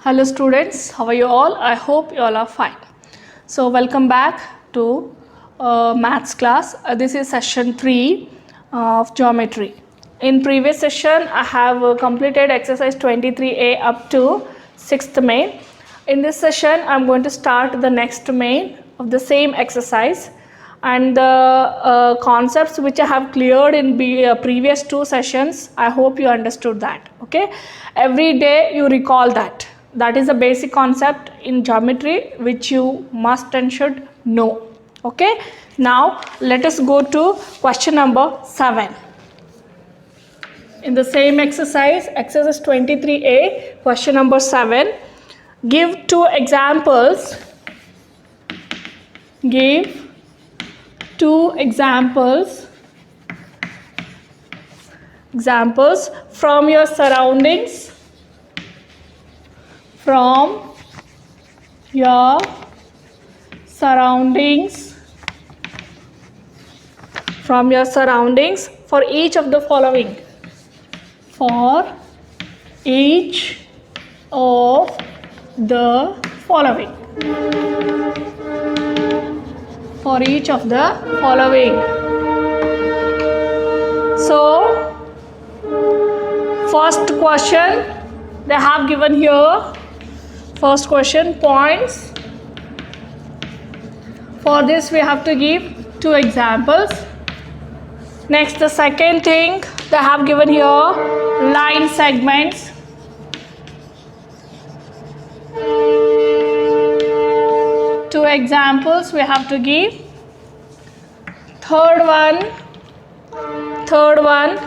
Hello students, how are you all? I hope you all are fine. So welcome back to maths class. This is session 3 of geometry. In previous session I have completed exercise 23A up to 6th main. In this session I am going to start the next main of the same exercise, and the concepts which I have cleared in previous 2 sessions, I hope you understood that. Okay, every day you recall that. That is a basic concept in geometry which you must and should know. Okay, now let us go to question number 7. In the same exercise 23A, question number 7, give 2 examples. Give 2 examples from your surroundings. From your surroundings for each of the following. For each of the following. For each of the following. So, first question they have given here. First question, points. For this we have to give 2 examples. Next, the second thing they have given here, line segments. Two examples we have to give. Third one,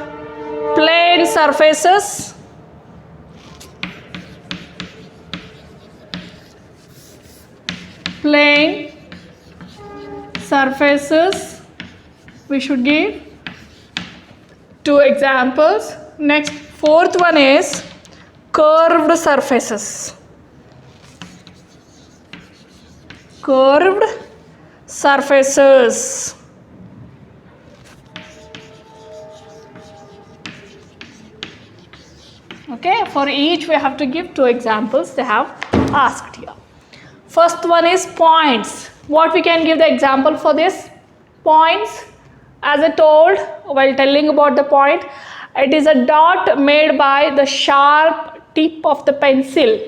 plane surfaces. Plane surfaces, we should give 2 examples. Next, fourth one is curved surfaces. Curved surfaces. Okay, for each we have to give 2 examples they have asked here. First one is points. What we can give the example for this? Points, as I told while telling about the point, it is a dot made by the sharp tip of the pencil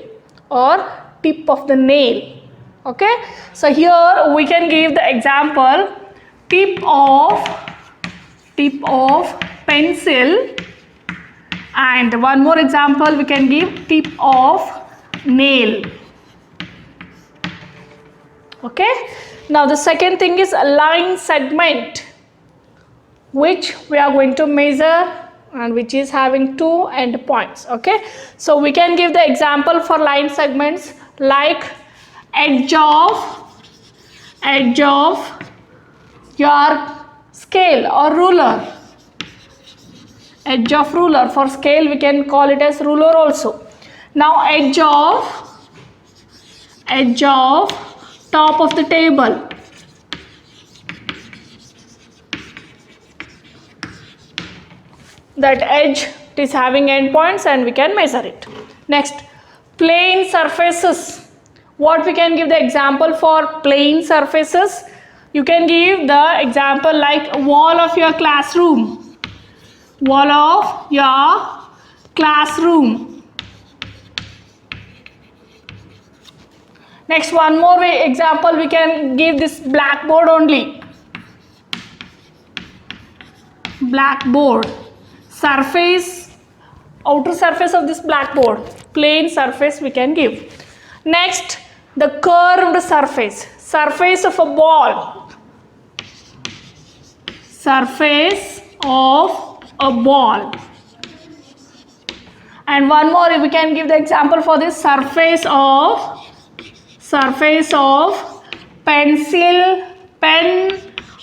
or tip of the nail. Okay, so here we can give the example tip of pencil, and one more example we can give tip of nail. Okay, now the second thing is a line segment, which we are going to measure and which is having 2 endpoints. Okay, so we can give the example for line segments like edge of your scale or ruler. Edge of ruler, for scale we can call it as ruler also. Now edge of top of the table. That edge is having endpoints and we can measure it. Next, plane surfaces. What we can give the example for plane surfaces? You can give the example like wall of your classroom. Wall of your classroom. Next, one more example we can give this blackboard only. Blackboard. Surface, outer surface of this blackboard. Plane surface we can give. Next, the curved surface. Surface of a ball. Surface of a ball. And one more we can give the example for this, surface of pencil, pen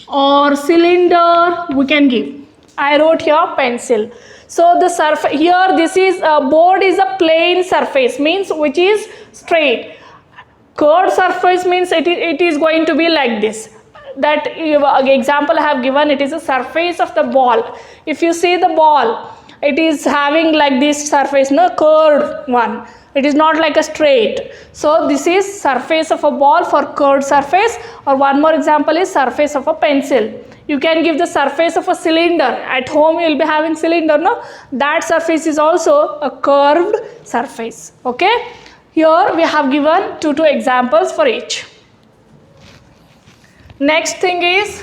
or cylinder we can give. I wrote here pencil. So the surface here, this is a board is a plane surface, means which is straight. Curved surface means it is going to be like this. That example I have given, it is a surface of the ball. If you see the ball, it is having like this surface, no, curved one. It is not like a straight. So this is surface of a ball for curved surface, or one more example is surface of a pencil. You can give the surface of a cylinder. At home you will be having cylinder, no? That surface is also a curved surface. Okay? Here we have given two examples for each. Next thing is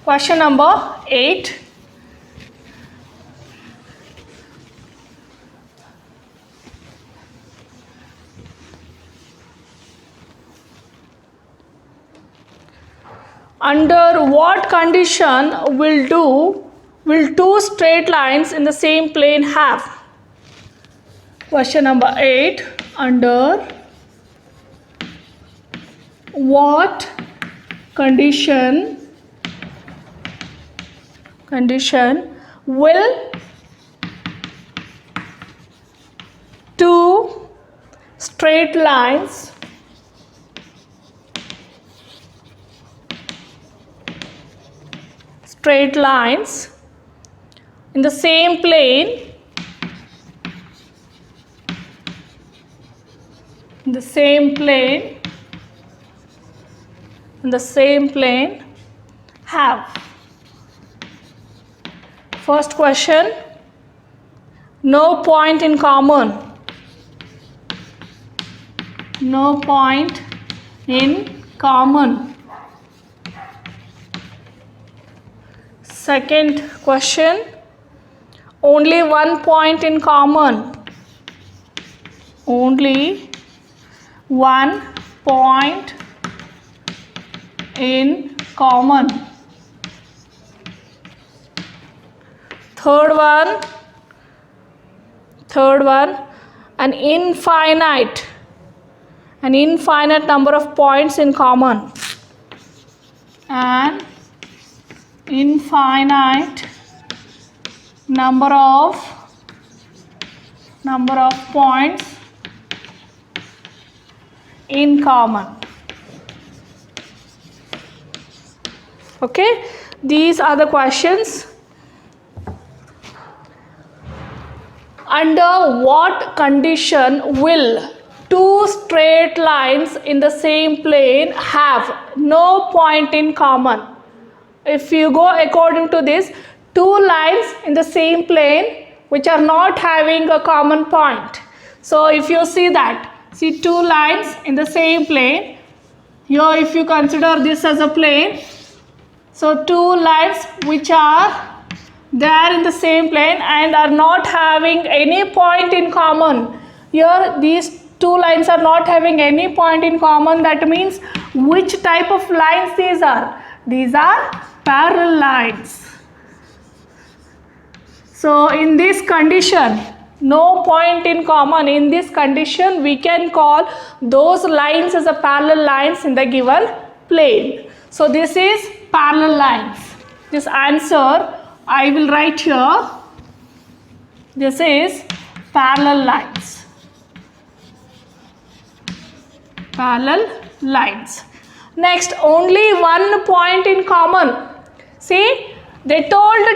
question number 8. Under what condition will two straight lines in the same plane have? Question number 8. Under what condition will two straight lines in the same plane have? First question, no point in common. No point in common. Second question, only one point in common. Only one point in common. Third one, an infinite number of points in common. An infinite number of points in common. Okay, these are the questions. Under what condition will two straight lines in the same plane have no point in common? If you go according to this, two lines in the same plane which are not having a common point. So if you see that, see two lines in the same plane. Here if you consider this as a plane, so two lines which are there in the same plane and are not having any point in common. Here these two lines are not having any point in common. That means which type of lines these are? These are parallel lines. So in this condition, no point in common, in this condition we can call those lines as a parallel lines in the given plane. So this is parallel lines. This answer I will write here. This is parallel lines. Parallel lines. Next, only one point in common. See, they told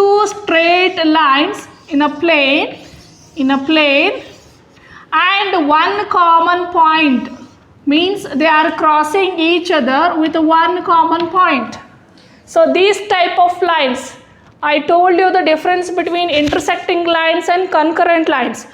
two straight lines in a plane, and one common point, means they are crossing each other with one common point. So these type of lines, I told you the difference between intersecting lines and concurrent lines.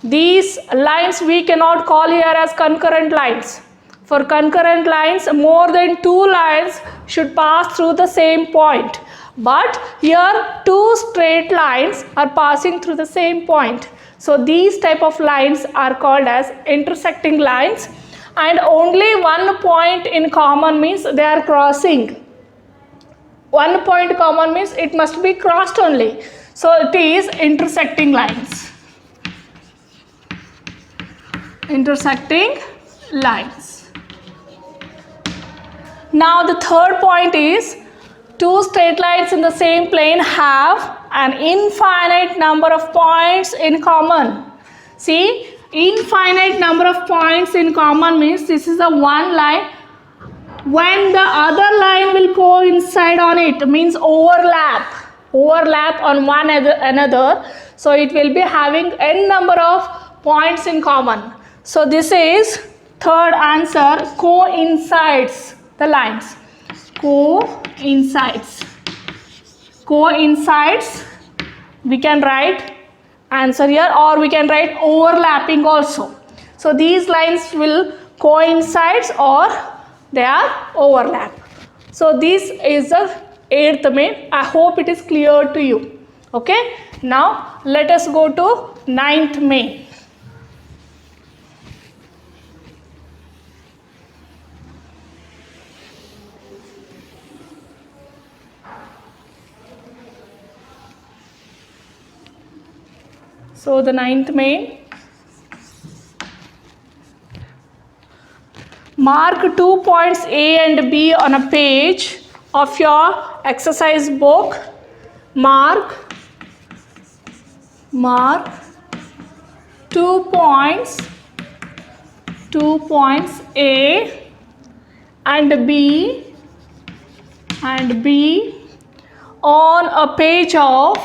These lines we cannot call here as concurrent lines. For concurrent lines, more than two lines should pass through the same point. But here two straight lines are passing through the same point. So these type of lines are called as intersecting lines, and only one point in common means they are crossing. One point common means it must be crossed only. So it is intersecting lines. Intersecting lines. Now the third point is two straight lines in the same plane have an infinite number of points in common. See, infinite number of points in common means this is the one line. When the other line will coincide on it, means overlap. overlap on one another, so it will be having n number of points in common. So this is third answer, coincides the lines. Coincides. Coincides, we can write answer here, or we can write overlapping also. So these lines will coincide or they are overlap. So this is the 8th main. I hope it is clear to you. Okay. Now let us go to 9th main. So the 9th main. Mark 2 points A and B on a page of your exercise book. Mark 2 points A and B on a page of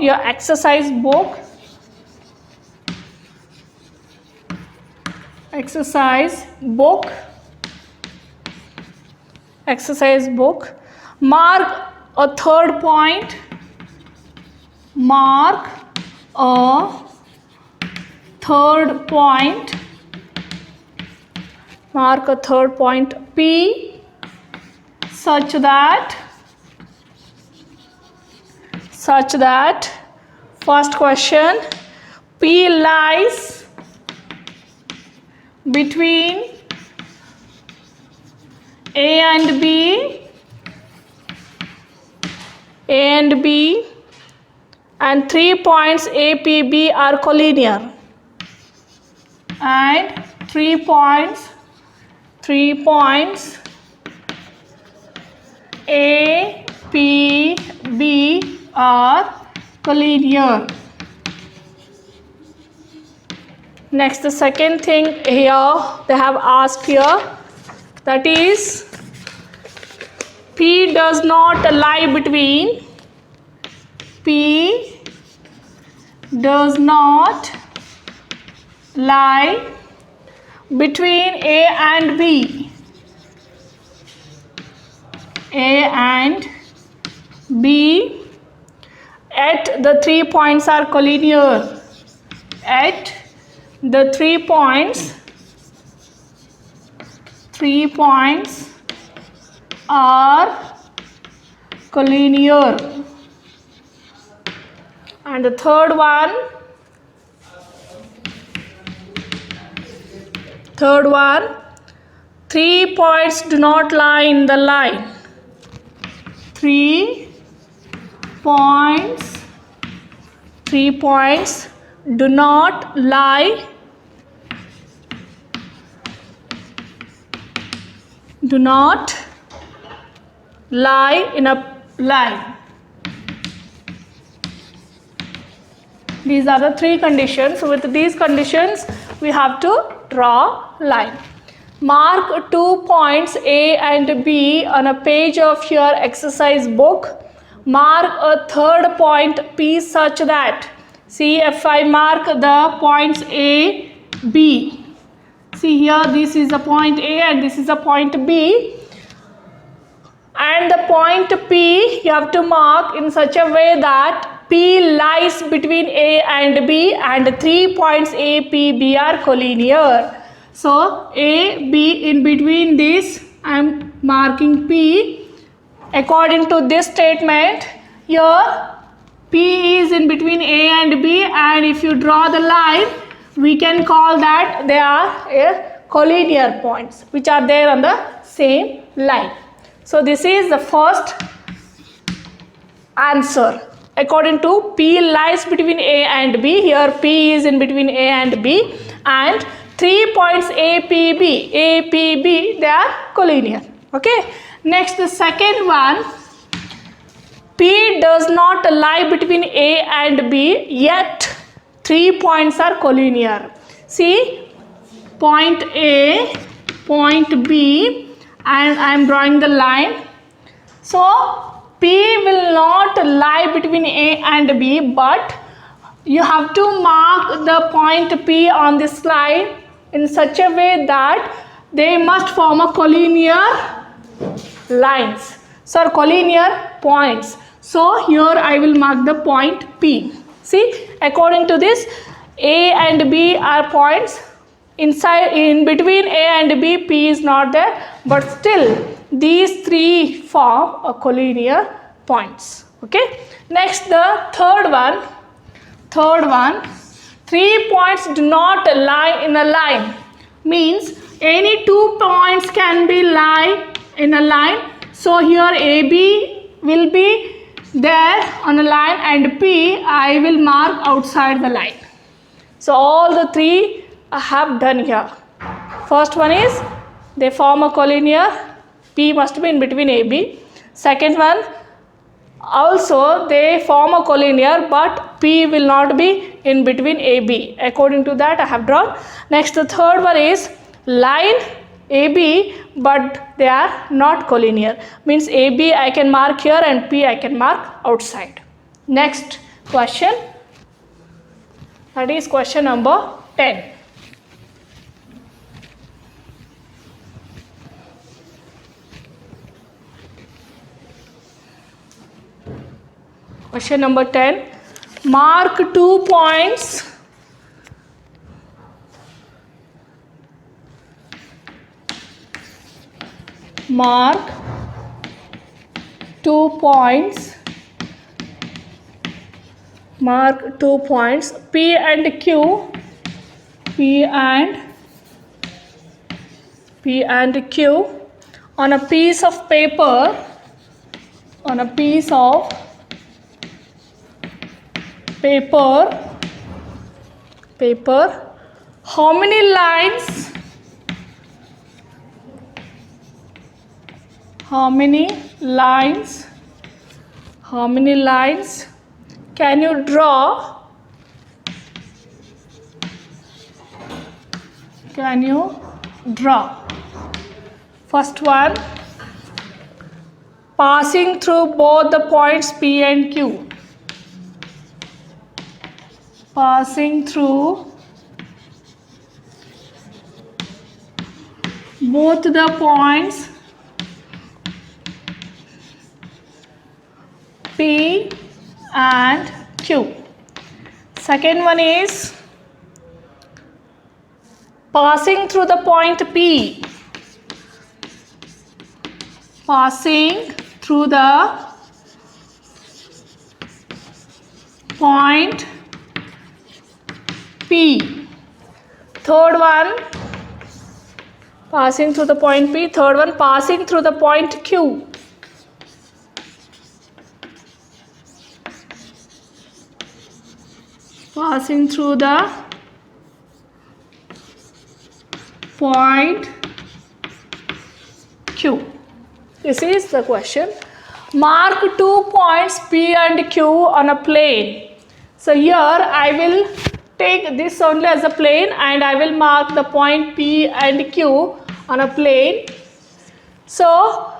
your exercise book. Exercise book. Mark a third point. Mark a third point P such that first question, P lies between A and B and 3 points A, P, B are collinear, and 3 points A, P, B are collinear. Next, the second thing here they have asked here, that is P does not lie between A and B. At the 3 points are collinear. At the 3 points are collinear. And the third one, 3 points do not lie in the line. 3 points do not lie in a line. These are the 3 conditions. With these conditions, we have to draw line. Mark 2 points A and B on a page of your exercise book. Mark a third point P such that, see, if I mark the points A, B. See here, this is a point A and this is a point B. And the point P you have to mark in such a way that P lies between A and B and 3 points A, P, B are collinear. So A, B, in between this I am marking P. According to this statement, here P is in between A and B, and if you draw the line, we can call that they are collinear points which are there on the same line. So this is the first answer. According to P lies between A and B, here P is in between A and B, and 3 points A, P, B, they are collinear. Okay. Next, the second one, P does not lie between A and B, yet 3 points are collinear. See, point A, point B, and I am drawing the line. So P will not lie between A and B, but you have to mark the point P on this line in such a way that they must form a collinear lines. So collinear points. So here I will mark the point P. See, according to this, A and B are points. Inside, in between A and B, P is not there, but still these three form a collinear points. Okay. Next, the third one. 3 points do not lie in a line. Means any 2 points can be lie in a line. So here AB will be there on a line and P I will mark outside the line. So all the 3 I have done here. First one is they form a collinear. P must be in between AB. Second one, also they form a collinear, but P will not be in between AB. According to that I have drawn. Next, the third one is line AB, but they are not collinear. Means AB I can mark here and P I can mark outside. Next question, that is question number 10. Question number 10. Mark 2 points. Mark 2 points. Mark 2 points. P and Q. P and Q on a piece of paper. On a piece of paper, how many lines can you draw? First one, passing through both the points P and Q. Passing through both the points P and Q. Second one is passing through the point P. Passing through the point P. Third one, passing through the point P. Third one, passing through the point Q. Passing through the point Q. This is the question. Mark 2 points P and Q on a plane. So here I will take this only as a plane and I will mark the point P and Q on a plane. So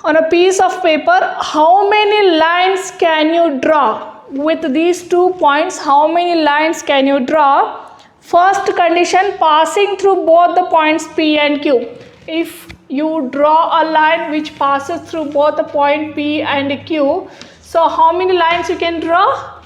on a piece of paper, how many lines can you draw? With these 2 points, how many lines can you draw? First condition, passing through both the points P and Q. If you draw a line which passes through both the point P and Q, so how many lines you can draw?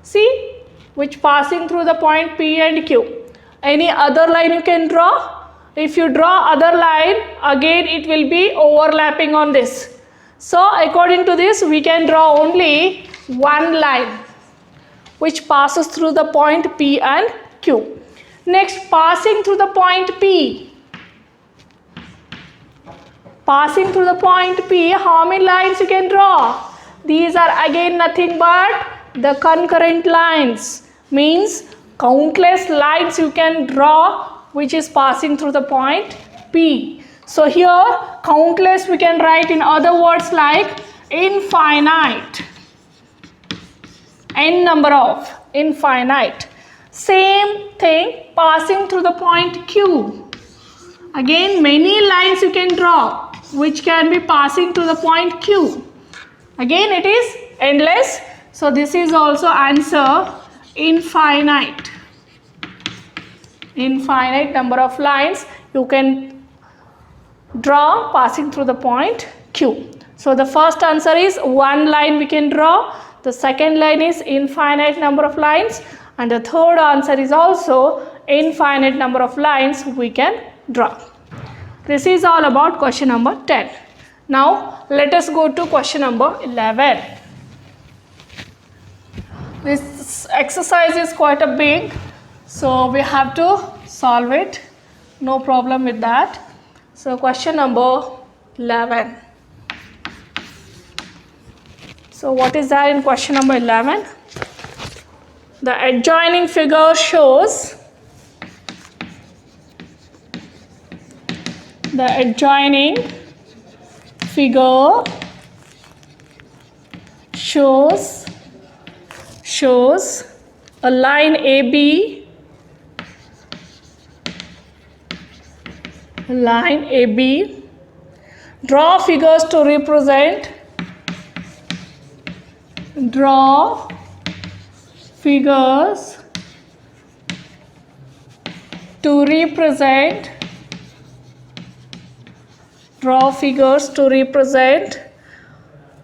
See, which passing through the point P and Q. Any other line you can draw? If you draw other line, again it will be overlapping on this. So according to this, we can draw only one line which passes through the point P and Q. Next, passing through the point P. Passing through the point P, how many lines you can draw? These are again nothing but the concurrent lines. Means countless lines you can draw which is passing through the point P. So here countless we can write in other words like infinite. N number of, infinite. Same thing passing through the point Q. Again, many lines you can draw which can be passing to the point Q. Again, it is endless. So this is also answer infinite. Infinite number of lines you can draw passing through the point Q. So the first answer is one line we can draw. The second line is infinite number of lines. And the third answer is also infinite number of lines we can draw. This is all about question number 10. Now let us go to question number 11. This exercise is quite a big, so we have to solve it. No problem with that. So question number 11. So what is there in question number 11? The adjoining figure shows shows a line AB, draw figures to represent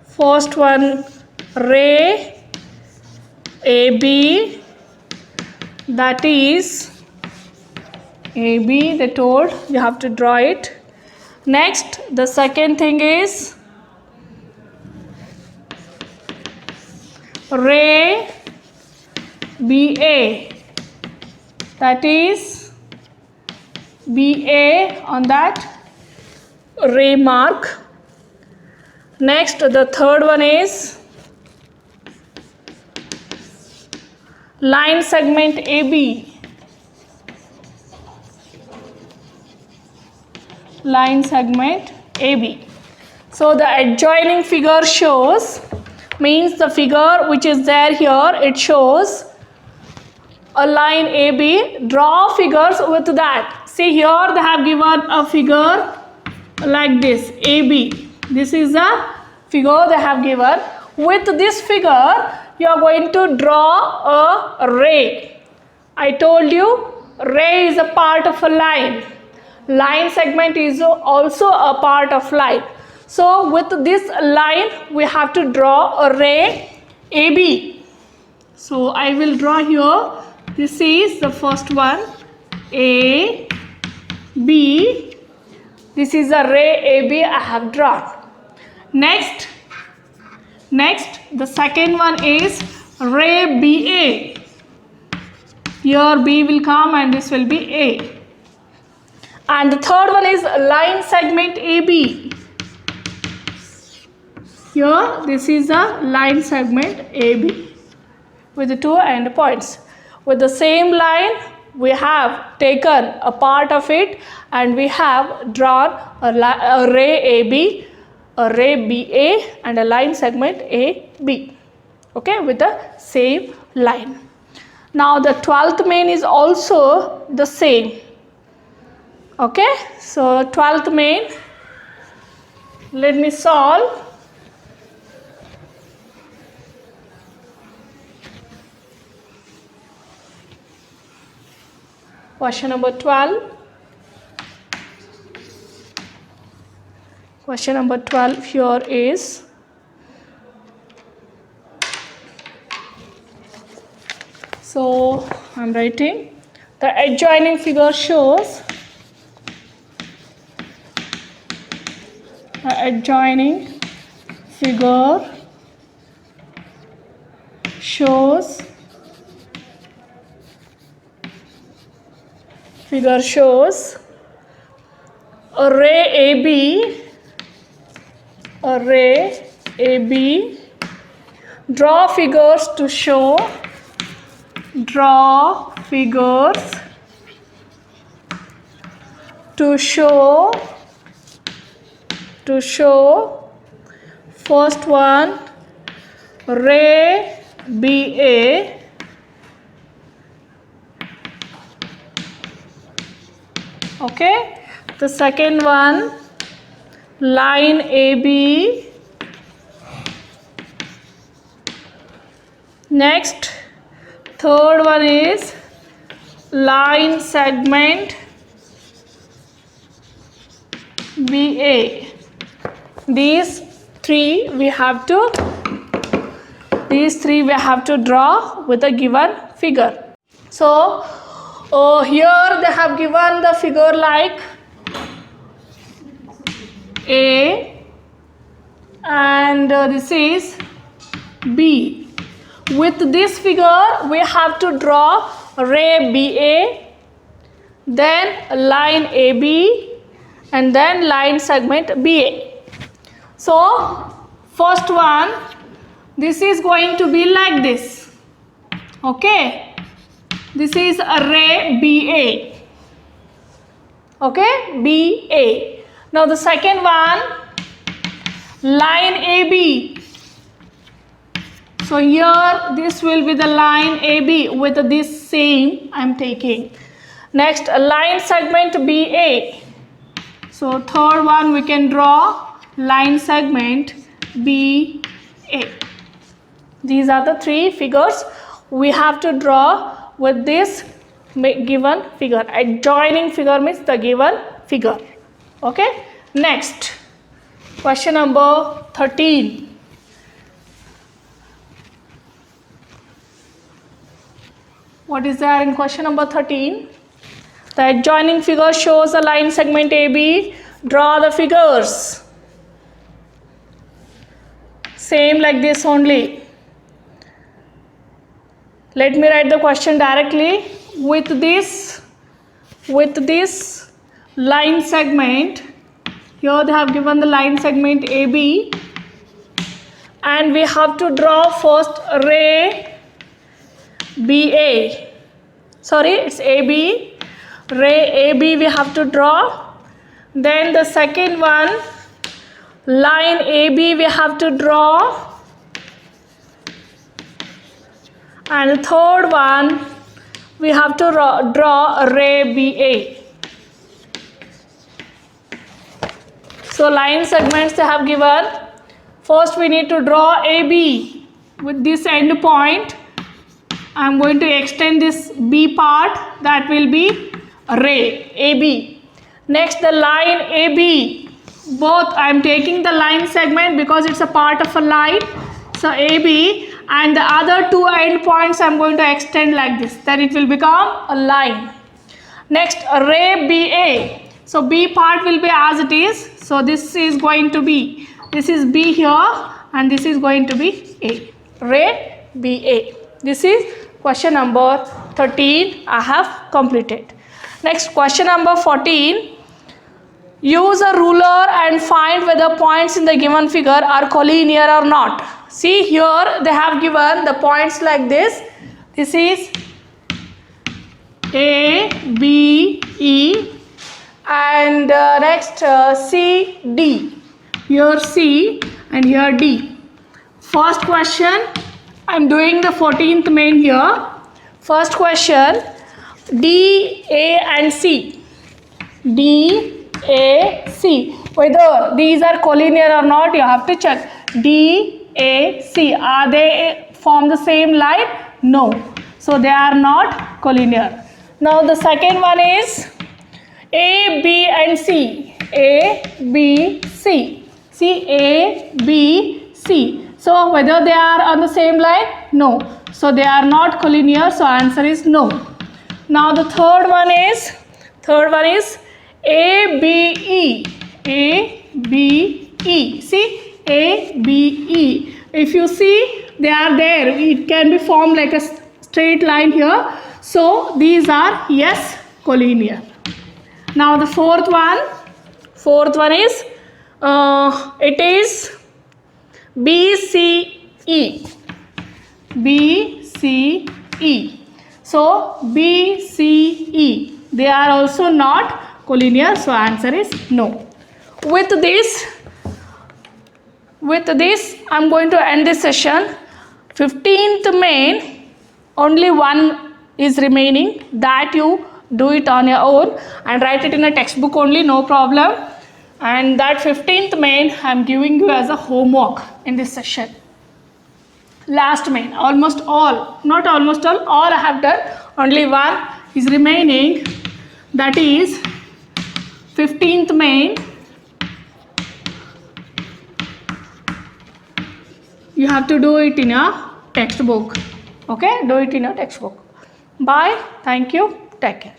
first one ray AB, that is AB, they told you have to draw it. Next, the second thing is ray BA, that is BA on that ray mark. Next, the third one is line segment AB, So the adjoining figure shows means the figure which is there here, it shows a line AB. Draw figures with that. See here they have given a figure like this, AB. This is a figure they have given. With this figure you are going to draw a ray. I told you ray is a part of a line. Line segment is also a part of line. So with this line we have to draw a ray AB. So I will draw here. This is the first one, A, B. This is a ray AB I have drawn. Next, the second one is ray BA. Here B will come and this will be A. And the third one is line segment AB. Here this is a line segment AB with the two end points. With the same line we have taken a part of it and we have drawn a ray AB, a ray BA and a line segment AB. Okay, with the same line. Now the 12th main is also the same. Okay, so 12th main, let me solve. Question number 12. Question number 12 here is so I'm writing the adjoining figure shows array AB, draw figures to show first one ray BA, okay, The second one, line AB. Next, third one is line segment BA. These three we have to draw with a given figure. So here they have given the figure like A and this is B. With this figure we have to draw ray BA, then line AB, and then line segment BA. So first one, this is going to be like this. Okay, this is a ray BA. Okay, BA. Now the second one, line AB. So here this will be the line AB with this same I am taking. Next, line segment BA. So third one we can draw line segment BA. These are the three figures we have to draw with this given figure. Adjoining figure means the given figure. Okay. Next, question number 13. What is there in question number 13? The adjoining figure shows the line segment AB. Draw the figures. Same like this only. Let me write the question directly. With this line segment, here they have given the line segment AB, and we have to draw first ray BA. Sorry, it's AB. Ray AB we have to draw. Then the second one, line AB we have to draw. And the third one, we have to draw ray BA. So line segments they have given. First we need to draw AB with this end point. I am going to extend this B part, that will be ray AB. Next, the line AB. Both I am taking the line segment because it's a part of a line. So AB, and the other two end points I am going to extend like this. Then it will become a line. Next, ray BA. So B part will be as it is. So this is going to be, this is B here, and this is going to be A. Ray BA. This is question number 13 I have completed. Next, question number 14. Use a ruler and find whether points in the given figure are collinear or not. See here they have given the points like this. This is A, B, E, and next C, D. Here C and here D. First question, I am doing the 14th main here. First question, D, A and C. D, A, C. Whether these are collinear or not, you have to check. D, A, C. Are they form the same line? No. So they are not collinear. Now the second one is A, B and C. A, B, C. See, A, B, C. So whether they are on the same line? No. So they are not collinear. So answer is no. Now the third one is A, B, E. A, B, E. See, A, B, E. If you see, they are there. It can be formed like a straight line here. So these are yes, collinear. Now the fourth one is it is B, C, E. B, C, E. So B, C, E. They are also not collinear. So answer is no. With this I am going to end this session. 15th main, only one is remaining, that you do it on your own and write it in a textbook only, no problem. And that 15th main I am giving you as a homework in this session. Last main, almost all, not almost all I have done, only one is remaining, that is 15th main. You have to do it in your textbook. Okay, do it in your textbook. Bye, thank you, take care.